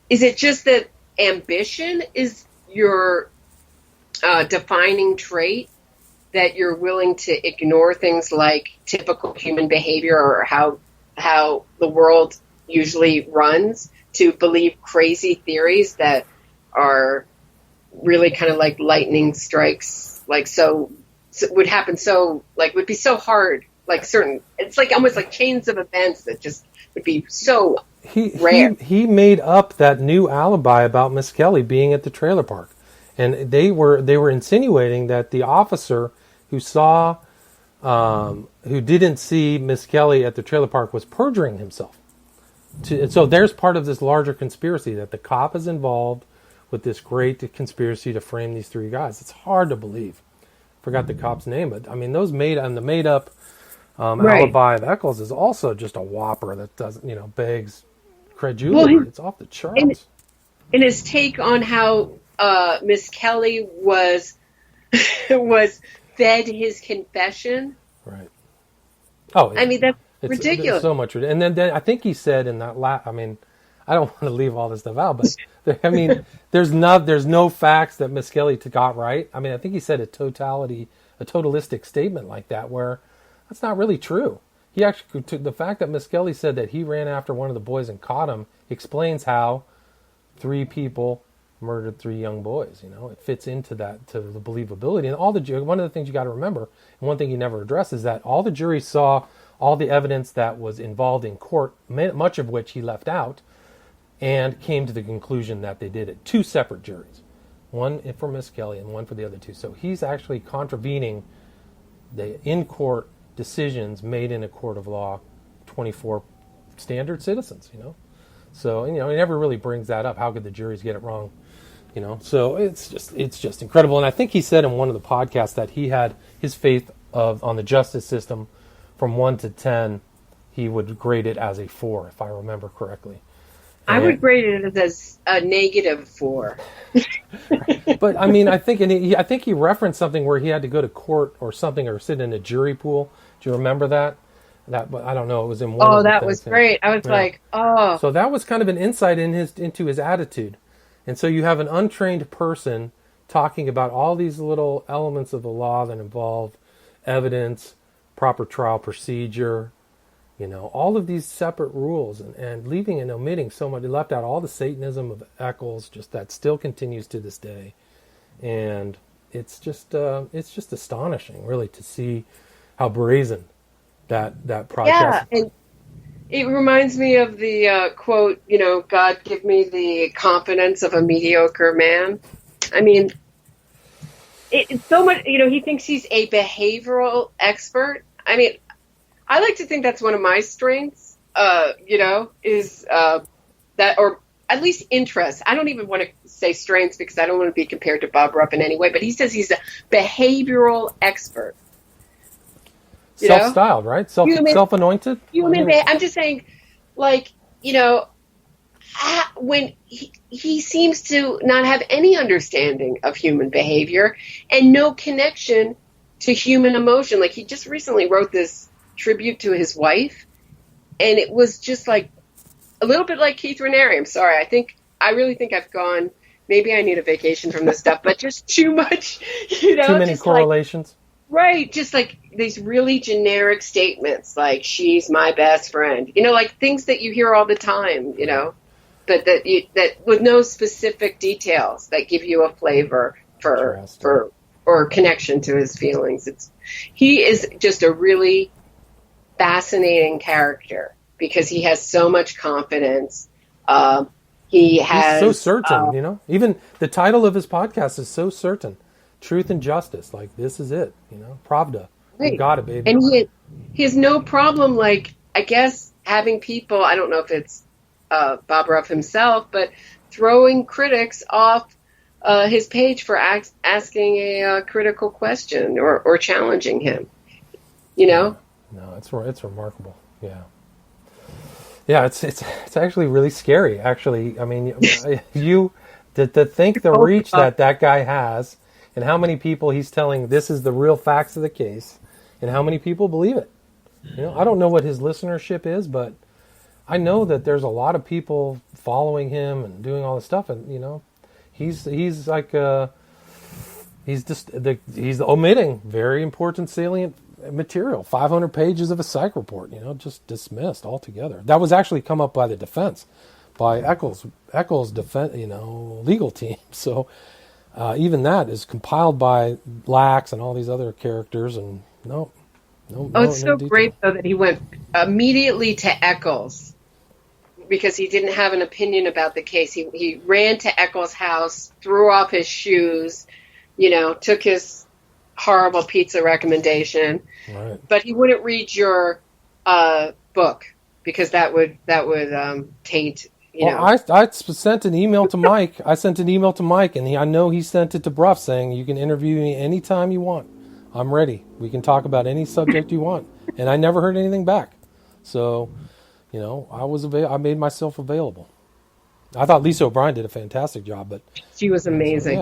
S2: is it just that ambition is your defining trait, that you're willing to ignore things like typical human behavior or how the world usually runs, to believe crazy theories that are really kind of like lightning strikes, like so would happen, so like would be so hard, like certain, it's like almost like chains of events that just would be so rare.
S1: He made up that new alibi about Miss Kelly being at the trailer park, and they were insinuating that the officer who saw who didn't see Miss Kelly at the trailer park was perjuring himself. So there's part of this larger conspiracy that the cop is involved with this great conspiracy to frame these three guys. It's hard to believe. Forgot the cop's name, but I mean, the made up alibi of Eccles is also just a whopper that doesn't, begs credulity. It's off the charts.
S2: And his take on how Miss Kelly was fed his confession.
S1: Right. Oh, yeah.
S2: I mean, that's ridiculous.
S1: It's so much. And then I think he said in that I mean, I don't want to leave all this stuff out, but I mean, there's no facts that Miss Kelly got right. I mean, I think he said a totalistic statement like that, where that's not really true. He actually took the fact that Miss Kelly said that he ran after one of the boys and caught him, explains how 3 people murdered 3 young boys. It fits into that, to the believability. And one of the things you got to remember, and one thing he never addressed, is that all the jury saw all the evidence that was involved in court, much of which he left out, and came to the conclusion that they did it. 2 separate juries, one for Miss Kelly and one for the other 2. So he's actually contravening the in-court decisions made in a court of law, 24 standard citizens. So he never really brings that up. How could the juries get it wrong? So it's just incredible. And I think he said in one of the podcasts that he had his faith on the justice system from 1 to 10. He would grade it as a 4, if I remember correctly.
S2: I would grade it as a -4.
S1: But I mean, I think he referenced something where he had to go to court or something, or sit in a jury pool. Do you remember that? I don't know. It was in one.
S2: Oh, that was great. I was like, oh.
S1: So that was kind of an insight into his attitude. And so you have an untrained person talking about all these little elements of the law that involve evidence, proper trial procedure, all of these separate rules, and leaving and omitting so much. He left out all the Satanism of Eccles, just that still continues to this day. And it's just astonishing, really, to see how brazen that project.
S2: Yeah, and it reminds me of the quote, God give me the confidence of a mediocre man. I mean, it's so much, he thinks he's a behavioral expert. I mean, I like to think that's one of my strengths, is that, or at least interests. I don't even want to say strengths because I don't want to be compared to Bob Rupp in any way, but he says he's a behavioral expert.
S1: Self-styled, right? Self-anointed?
S2: I'm just saying, like, when he seems to not have any understanding of human behavior and no connection to human emotion. Like, he just recently wrote this tribute to his wife, and it was just like a little bit like Keith Raniere. I'm sorry. I really think I've gone, maybe I need a vacation from this stuff, but just too much,
S1: Too many correlations.
S2: Right, just like these really generic statements, like she's my best friend, like things that you hear all the time, but that with no specific details that give you a flavor for or connection to his feelings. He is just a really fascinating character because he has so much confidence. He's
S1: so certain, Even the title of his podcast is so certain. Truth and justice, like this is it, Pravda. Right. You got it, baby.
S2: And he has no problem, like, I guess, having people, I don't know if it's Bob Ruff himself, but throwing critics off his page for asking a critical question or challenging him, No,
S1: it's remarkable. Yeah. Yeah, it's actually really scary, actually. I mean, to think the reach that guy has, and how many people he's telling this is the real facts of the case, and how many people believe it. I don't know what his listenership is, but I know that there's a lot of people following him and doing all this stuff, and he's like he's omitting very important salient material. 500 pages of a psych report, just dismissed altogether. That was actually come up by the defense, by Eccles' defense, legal team. So even that is compiled by Lax and all these other characters, and no.
S2: It's so great though that he went immediately to Eccles because he didn't have an opinion about the case. He ran to Eccles' house, threw off his shoes, took his horrible pizza recommendation,
S1: right.
S2: But he wouldn't read your book because that would taint.
S1: I sent an email to Mike. And I know he sent it to Bruff saying, you can interview me anytime you want. I'm ready. We can talk about any subject you want. And I never heard anything back. So, I made myself available. I thought Lisa O'Brien did a fantastic job, but
S2: she was amazing.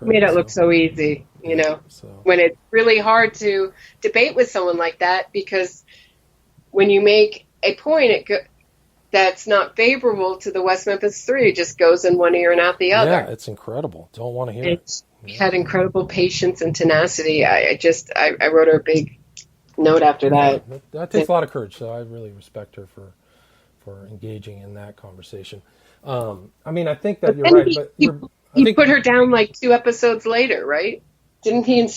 S1: Made
S2: it look so easy, when it's really hard to debate with someone like that, because when you make a point, that's not favorable to the West Memphis Three. It just goes in one ear and out the other.
S1: Yeah, it's incredible. Don't want to hear it.
S2: Had incredible patience and tenacity. I wrote her a big note after that.
S1: Yeah, that takes a lot of courage, so I really respect her for engaging in that conversation. I think that you're right.
S2: He put her down like 2 episodes later, right? Didn't he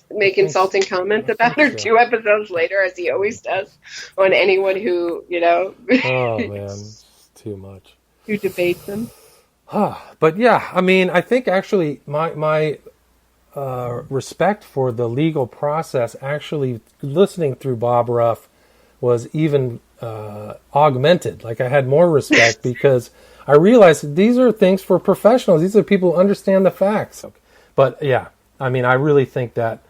S2: make insulting comments about her 2 episodes later, as he always does, on anyone who,
S1: Oh, man, it's too much.
S2: Who debates him?
S1: But yeah, I think actually my respect for the legal process, actually listening through Bob Ruff, was even augmented. Like I had more respect because I realized these are things for professionals. These are people who understand the facts. But yeah, I really think that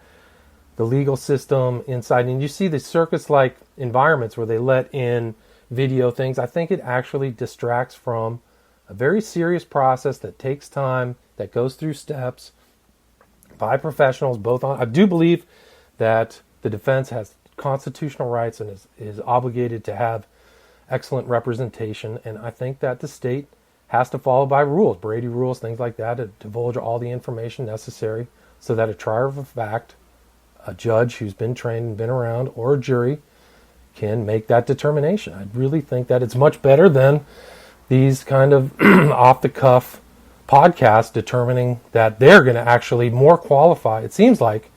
S1: the legal system inside, and you see the circus-like environments where they let in video things, I think it actually distracts from a very serious process that takes time, that goes through steps by professionals. I do believe that the defense has constitutional rights and is obligated to have excellent representation, and I think that the state has to follow by rules, Brady rules, things like that, to divulge all the information necessary so that a trier of fact, a judge who's been trained and been around, or a jury can make that determination. I really think that it's much better than these kind of off-the-cuff podcasts determining that they're going to actually more qualify. It seems like,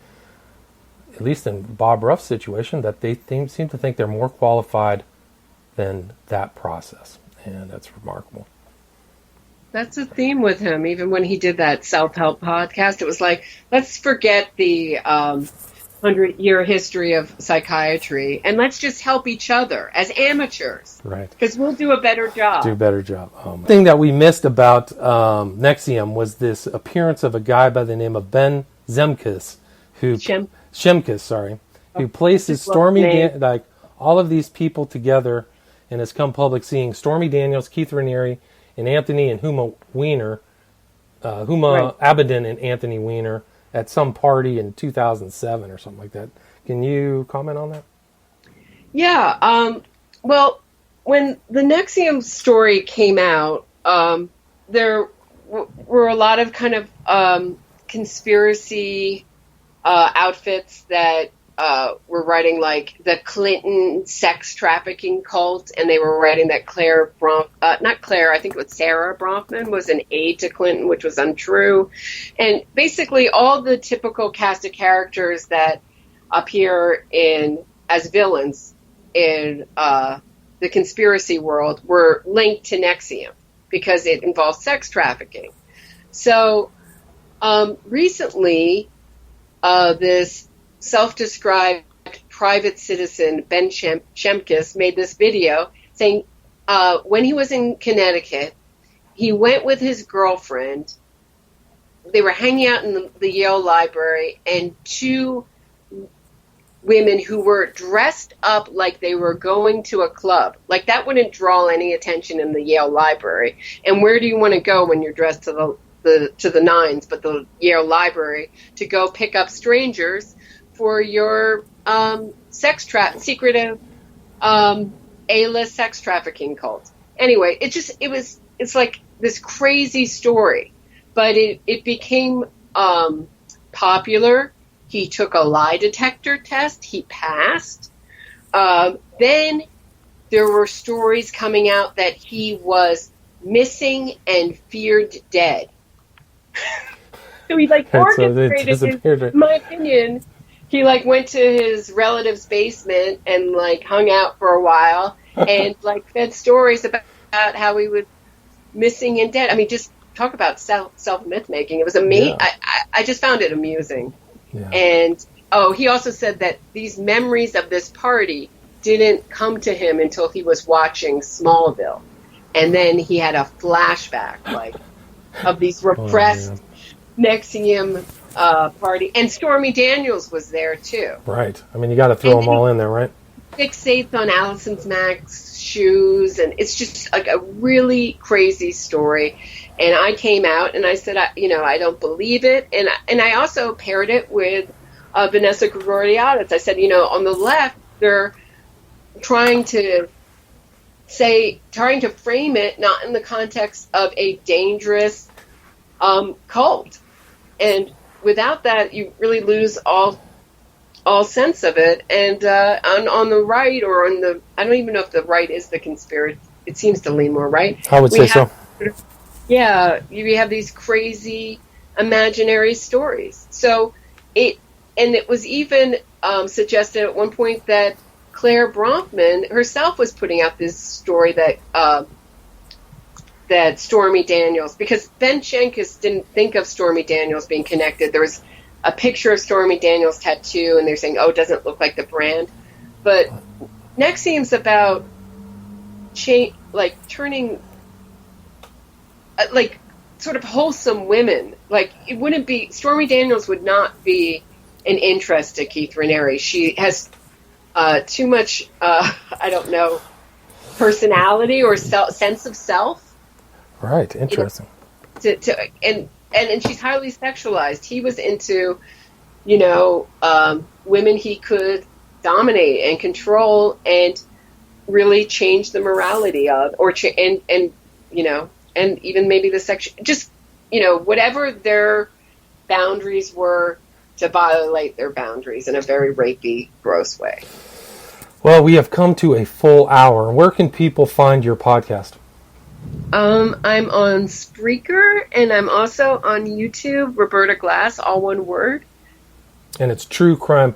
S1: at least in Bob Ruff's situation, that they seem to think they're more qualified than that process. And that's remarkable.
S2: That's a theme with him. Even when he did that self-help podcast, it was like, let's forget the 100-year history of psychiatry, and let's just help each other as amateurs.
S1: Right.
S2: Because we'll do a better job.
S1: The thing that we missed about NXIUM was this appearance of a guy by the name of Ben Zemkes, who places like all of these people together and has come public seeing Stormy Daniels, Keith Raniere, and Anthony and Huma Abedin and Anthony Weiner at some party in 2007 or something like that. Can you comment on that?
S2: Yeah. Well, when the NXIUM story came out, there were a lot of kind of conspiracy outfits that were writing like the Clinton sex trafficking cult, and they were writing that I think it was Sarah Bronfman was an aide to Clinton, which was untrue. And basically all the typical cast of characters that appear as villains in the conspiracy world were linked to NXIUM because it involves sex trafficking. So recently, this self-described private citizen, Ben Shemkes, made this video saying when he was in Connecticut, he went with his girlfriend. They were hanging out in the Yale Library, and 2 women who were dressed up like they were going to a club. Like, that wouldn't draw any attention in the Yale Library. And where do you want to go when you're dressed to the nines, but the Yale Library, to go pick up strangers for your secretive A-list sex trafficking cult. Anyway, it's like this crazy story, but it became popular. He took a lie detector test. He passed. Then there were stories coming out that he was missing and feared dead. So he orchestrated, in my opinion, he went to his relative's basement and hung out for a while and fed stories about how he was missing and dead. I mean, just talk about self myth making. It was amazing. Yeah. I just found it amusing. Yeah. And he also said that these memories of this party didn't come to him until he was watching Smallville, and then he had a flashback of these repressed NXIUM party, and Stormy Daniels was there too.
S1: Right. I mean, you got to throw them all in there, right?
S2: Fixates on Allison's Max shoes, and it's just a really crazy story. And I came out and I said, I don't believe it, and I also paired it with Vanessa Grigoriadis. I said, on the left, they're trying to frame it not in the context of a dangerous cult, and without that, you really lose all sense of it. And on the right, or on the, I don't even know if the right is the conspiracy. It seems to lean more right.
S1: I would say so.
S2: Yeah, you have these crazy imaginary stories. So it was even suggested at one point that Claire Bronfman herself was putting out this story that Stormy Daniels, because Ben Shankus didn't think of Stormy Daniels being connected. There was a picture of Stormy Daniels tattoo, and they're saying, it doesn't look like the brand. But NXIUM's about turning sort of wholesome women. It wouldn't be, Stormy Daniels would not be an interest to Keith Raniere. She has too much, personality or sense of self.
S1: Right, interesting.
S2: And she's highly sexualized. He was into, women he could dominate and control and really change the morality of, and even maybe the sexual, just, whatever their boundaries were, to violate their boundaries in a very rapey, gross way.
S1: Well, we have come to a full hour. Where can people find your podcast?
S2: I'm on Spreaker, and I'm also on YouTube, Roberta Glass, all one word.
S1: And it's True Crime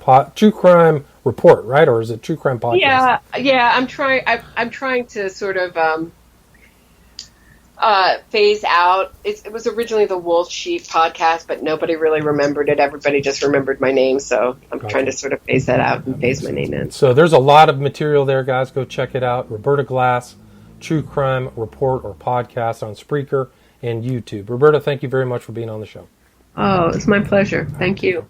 S1: Report, right? Or is it True Crime Podcast?
S2: Yeah. I'm trying to sort of phase out. It was originally the Wolf Sheep podcast, but nobody really remembered it. Everybody just remembered my name, so I'm trying to sort of phase that out and phase my name in.
S1: So there's a lot of material there, guys. Go check it out. Roberta Glass, True Crime Report or podcast on Spreaker and YouTube. Roberta, thank you very much for being on the show.
S2: Oh, it's my pleasure. Thank you.